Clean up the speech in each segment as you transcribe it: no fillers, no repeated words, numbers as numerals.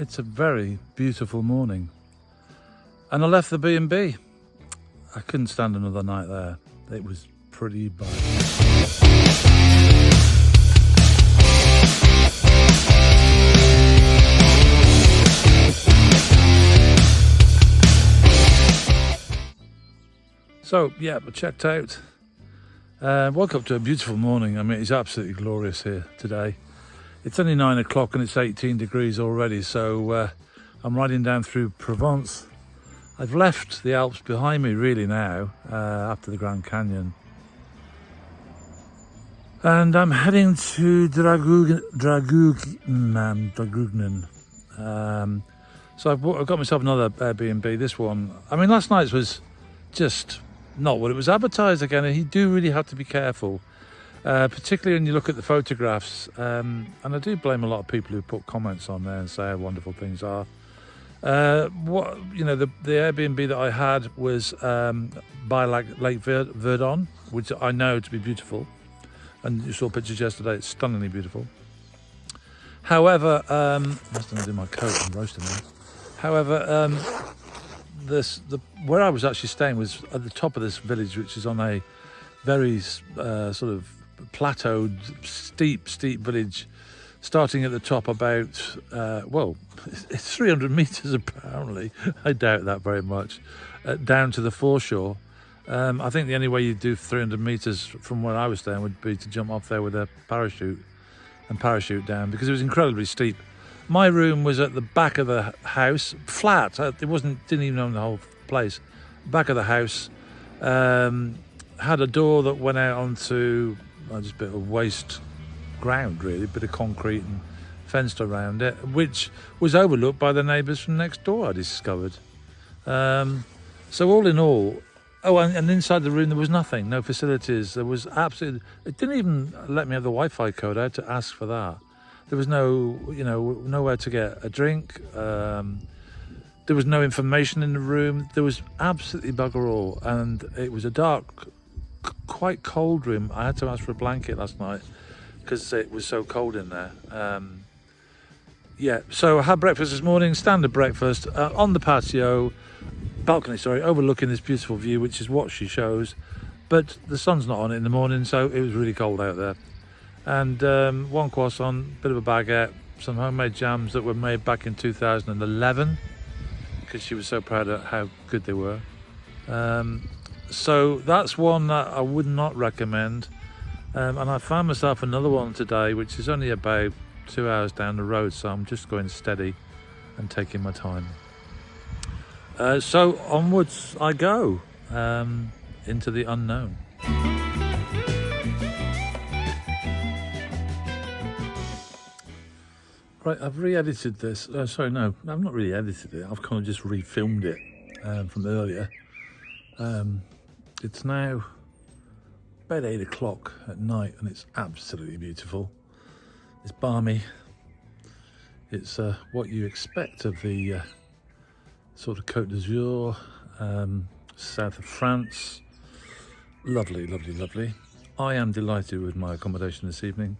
It's a very beautiful morning. And I left the B&B. I couldn't stand another night there. It was pretty bad. So, yeah, I checked out. Woke up to a beautiful morning. I mean, it's absolutely glorious here today. It's only 9 o'clock and it's 18 degrees already. So I'm riding down through Provence. I've left the Alps behind me really now, after the Grand Canyon. And I'm heading to Draguignan. So I've got myself another Airbnb. This one, I mean, last night's was just not what it was advertised again, and you do really have to be careful, particularly when you look at the photographs. And I do blame a lot of people who put comments on there and say how wonderful things are. The Airbnb that I had was by Lake Verdon, which I know to be beautiful, and you saw pictures yesterday. It's stunningly beautiful. However, I must have do my coat and roasting this. However, where I was actually staying was at the top of this village, which is on a very sort of plateaued, steep village, starting at the top about, it's 300 metres apparently. I doubt that very much, down to the foreshore. I think the only way you do 300 metres from where I was staying would be to jump off there with a parachute and parachute down, because it was incredibly steep. My room was at the back of the house, flat. It didn't even own the whole place. Back of the house, had a door that went out onto just a bit of waste ground, really, a bit of concrete and fenced around it, which was overlooked by the neighbours from next door, I discovered. So all in all, and inside the room there was nothing, no facilities. There was absolutely, it didn't even let me have the Wi-Fi code. I had to ask for that. There was nowhere to get a drink. There was no information in the room. There was absolutely bugger all, and it was a dark, quite cold room. I had to ask for a blanket last night because it was so cold in there. So I had breakfast this morning, standard breakfast, on the balcony, overlooking this beautiful view, which is what she shows. But the sun's not on in the morning, so it was really cold out there. And one croissant, bit of a baguette, some homemade jams that were made back in 2011, because she was so proud of how good they were. So that's one that I would not recommend. And I found myself another one today, which is only about 2 hours down the road, so I'm just going steady and taking my time. So onwards I go, into the unknown. Right, I've re-edited this. I've not really edited it. I've kind of just refilmed it from earlier. It's now about 8 o'clock at night, and it's absolutely beautiful. It's balmy. It's what you expect of the sort of Côte d'Azur, south of France. Lovely, lovely, lovely. I am delighted with my accommodation this evening,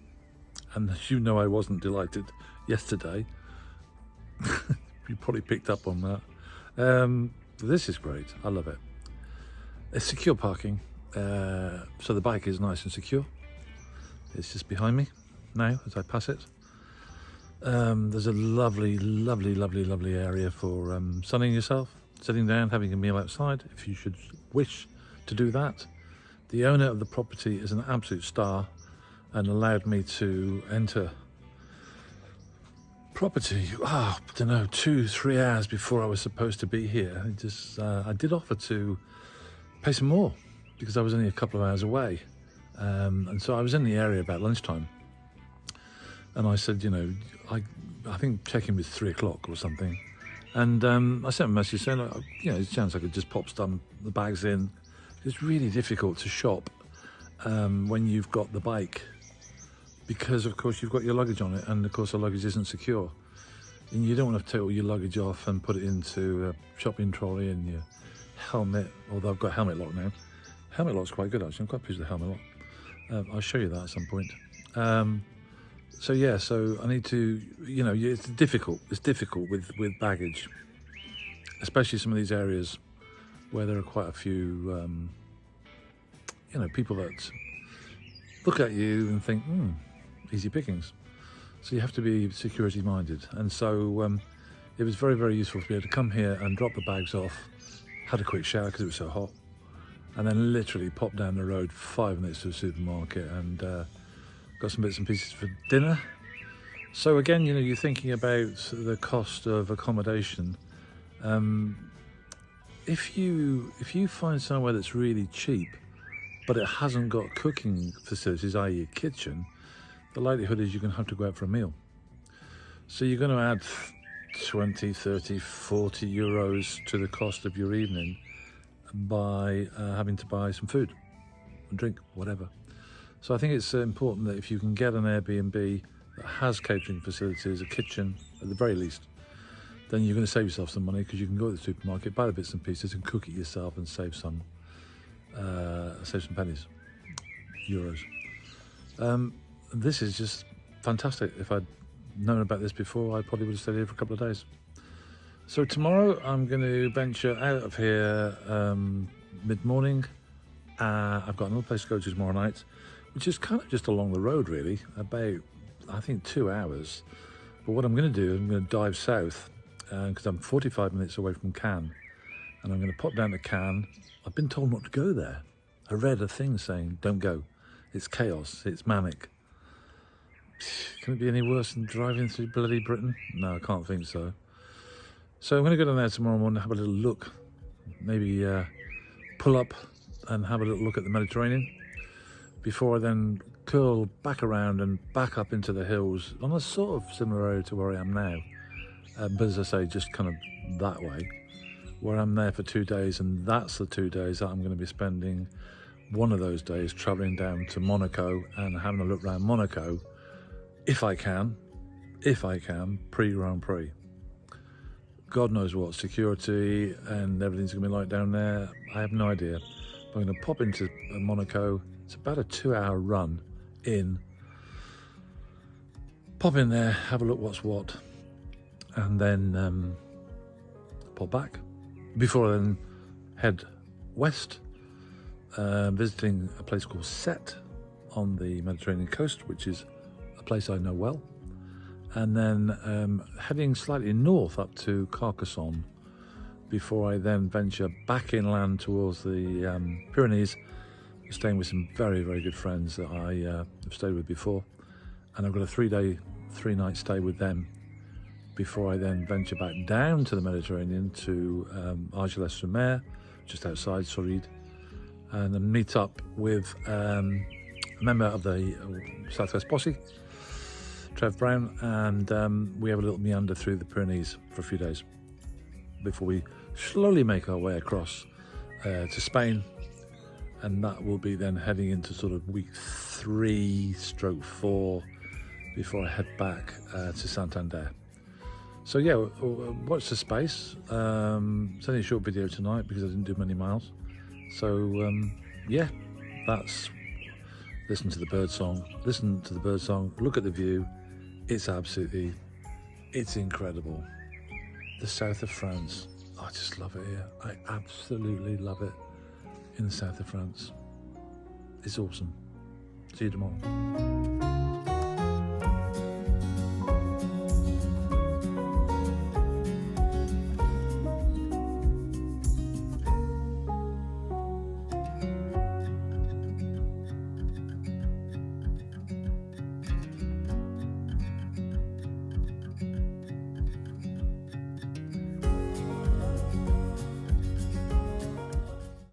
and as you know, I wasn't delighted yesterday. You probably picked up on that. This is great. I love it. It's secure parking, so the bike is nice and secure. It's just behind me now as I pass it. There's a lovely, lovely, lovely, lovely area for sunning yourself, sitting down, having a meal outside, if you should wish to do that. The owner of the property is an absolute star and allowed me to enter property, 2-3 hours before I was supposed to be here. I did offer to pay some more because I was only a couple of hours away, and so I was in the area about lunchtime, and I said, I think check-in was 3 o'clock or something, and I sent a message saying, there's a chance I could just pop some the bags in. It's really difficult to shop when you've got the bike, because of course you've got your luggage on it, and of course the luggage isn't secure, and you don't want to take all your luggage off and put it into a shopping trolley and your helmet, although I've got helmet lock now. Helmet lock's quite good actually. I'm quite pleased with the helmet lock. I'll show you that at some point. So yeah, so I need to, it's difficult. It's difficult with baggage, especially some of these areas where there are quite a few, people that look at you and think, easy pickings. So you have to be security minded. And so it was very, very useful to be able to come here and drop the bags off, had a quick shower because it was so hot, and then literally pop down the road 5 minutes to a supermarket and got some bits and pieces for dinner. So again, you're thinking about the cost of accommodation. If you find somewhere that's really cheap, but it hasn't got cooking facilities, i.e. a kitchen, the likelihood is you're going to have to go out for a meal. So you're going to add 20, 30, 40 euros to the cost of your evening by having to buy some food and drink, whatever. So I think it's important that if you can get an Airbnb that has catering facilities, a kitchen at the very least, then you're going to save yourself some money because you can go to the supermarket, buy the bits and pieces and cook it yourself and save some pennies, euros. This is just fantastic. If I'd known about this before, I probably would have stayed here for a couple of days. So tomorrow I'm going to venture out of here mid-morning. I've got another place to go to tomorrow night, which is kind of just along the road really, about I think 2 hours. But what I'm going to do, I'm going to dive south because I'm 45 minutes away from Cannes, and I'm going to pop down to Cannes. I've been told not to go there. I read a thing saying don't go. It's chaos. It's manic. Can it be any worse than driving through bloody Britain? No, I can't think so. So I'm going to go down there tomorrow morning, have a little look, maybe pull up and have a little look at the Mediterranean before I then curl back around and back up into the hills on a sort of similar area to where I am now. But as I say, just kind of that way, where I'm there for 2 days, and that's the 2 days that I'm going to be spending one of those days travelling down to Monaco and having a look around Monaco, if I can, pre-Grand Prix. God knows what security and everything's going to be like down there. I have no idea. But I'm going to pop into Monaco. It's about a 2-hour run in. Pop in there, have a look what's what, and then pop back. Before I then head west, visiting a place called Sète on the Mediterranean coast, which is a place I know well. And then heading slightly north up to Carcassonne before I then venture back inland towards the Pyrenees, staying with some very, very good friends that I have stayed with before. And I've got a 3-day, 3-night stay with them before I then venture back down to the Mediterranean to Argelès-sur-Mer, just outside Soride, and then meet up with a member of the Southwest Posse, Trev Brown, and we have a little meander through the Pyrenees for a few days before we slowly make our way across to Spain, and that will be then heading into sort of week 3/4 before I head back to Santander. So yeah, watch the space. It's only a short video tonight because I didn't do many miles. So yeah, that's listen to the bird song, look at the view. It's incredible. The south of France, I just love it here. I absolutely love it in the south of France. It's awesome. See you tomorrow.